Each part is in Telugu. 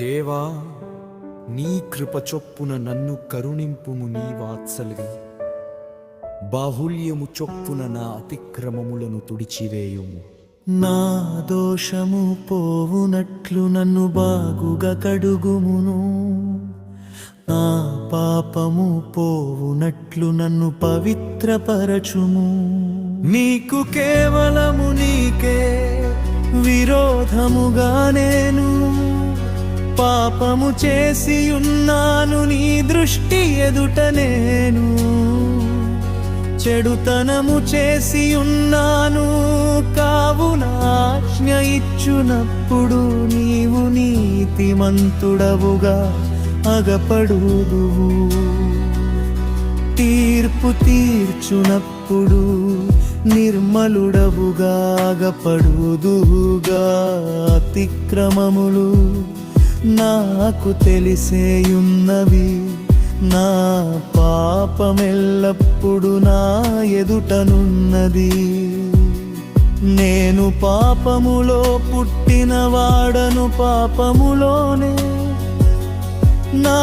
దేవా, నీ కృప చొప్పున నన్ను కరుణింపుము. నీ వాత్సల్యం బాహుల్యము చొప్పున నా అతిక్రమములను తుడిచివేయుము. నా దోషము పోవునట్లు నన్ను బాగుగా కడుగుమును. నా పాపము పోవునట్లు నన్ను పవిత్రపరచుము. నీకు కేవలము నీకే విరోధముగా నేను పాపము చేసియున్నాను. నీ దృష్టి ఎదుట నేను చెడుతనము చేసియున్నాను. కావున ఆజ్ఞ ఇచ్చునప్పుడు నీవు నీతిమంతుడవుగా అగపడుదువు. తీర్పు తీర్చునప్పుడు నిర్మలుడవుగా అగపడుదువుగా. అతిక్రమములు నాకు తెలిసేయున్నవి. నా పాపమెల్లప్పుడు నా ఎదుటనున్నది. నేను పాపములో పుట్టినవాడను, పాపములోనే నా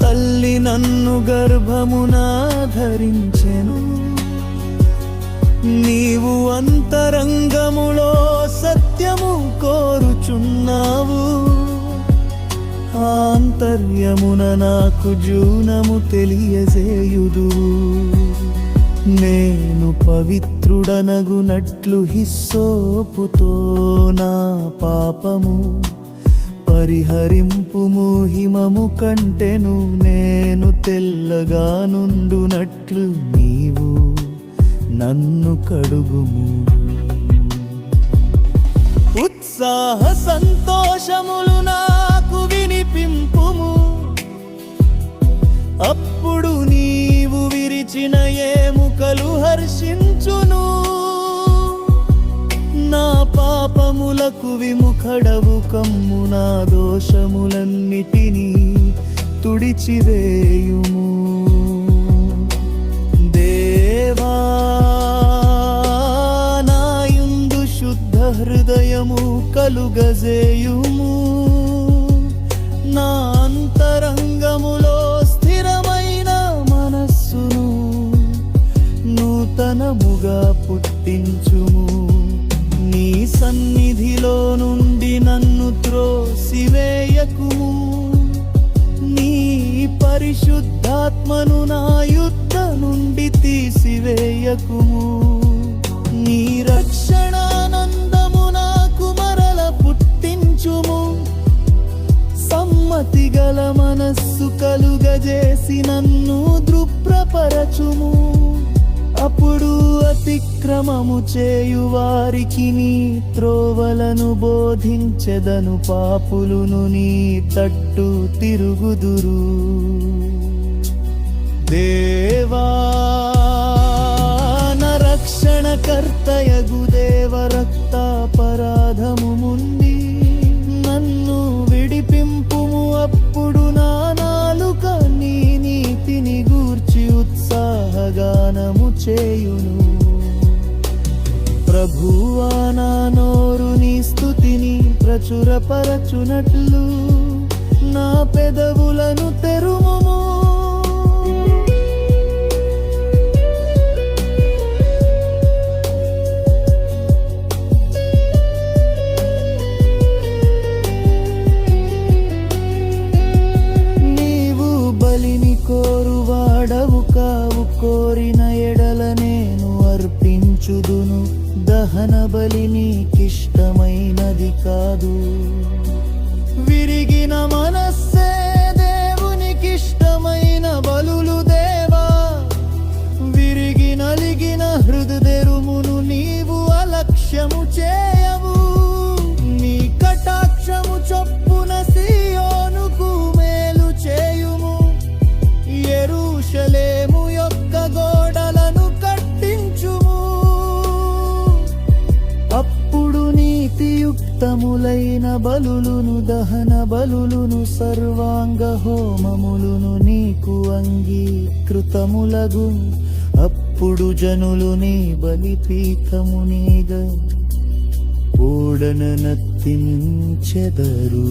తల్లి నన్ను గర్భమున ధరించెను. నీవు అంతరంగములో సత్యము కోరుచున్నావు. ఆంతర్యమున నాకు జూనము తెలియజేయుదు. నేను పవిత్రుడనగునట్లు హిస్సోపుతో నా పాపము పరిహరింపుము. హిమము కంటెను నేను తెల్లగా నుండునట్లు నీవు నన్ను కడుగుము. ఉత్సాహ సంతోషములు నాకు వినిపింపుము. అప్పుడు నీవు విరిచిన ఎముకలు హర్షించును. నా పాపములకు విముఖడవు కమ్ము. నా దోషములన్నిటినీ తుడిచివేయుము. దేవా, నాయందు శుద్ధ హృదయము కలుగజేయుము. నా అంతరంగములో స్థిరమైన మనస్సును నూతనముగా పుట్టించుము. నీ సన్నిధిలో నుండి నన్ను త్రోసివేయకుము. నీ పరిశుద్ధాత్మను నా యుద్ధ నుండి తీసివేయకుము. నీ రక్షణానందము నాకు మరల పుట్టించుము. సమ్మతి గల మనస్సు కలుగజేసి నన్ను దృప్రపరచుము. అప్పుడు అతిక్రమము చేయువారికి నీ త్రోవలను బోధించెదను. పాపులును నీ తట్టు తిరుగుదురు. దేవా, నా రక్షణకర్తయగు దేవ, రక్తాపరాధము ముండి నన్ను విడిపింపుము. అప్పుడు నా నాలుక నీ నీతిని గూర్చి ఉత్సాహగానము చేయును. ప్రభువా, నా నోరు నీ స్తుతిని ప్రచురపరచునట్లు నా పెదవులను తెరుముము. కోరువాడవు కావు. కోరిన ఎడల నేను అర్పించుదును. దహన బలి నీకిష్టమైనది కాదు. విరిగిన మనస్సే దేవునికిష్టమైన బలులు. దేవా, విరిగి నలిగిన హృదయమును నీవు అలక్ష్యము చేయవు. నీ కటాక్షము చొప్పున సీయోనుకు మేలు చేయుము. యెరూషలేము యొక్క గోడలను కట్టించుము. అప్పుడు నీతియుక్తములైన బలులును, దహన బలులును, సర్వాంగ హోమములును నీకు అంగీకృతములగు. అప్పుడు జనులు నీ బలిపీఠము నీగ ఓడననత్తించెదరు.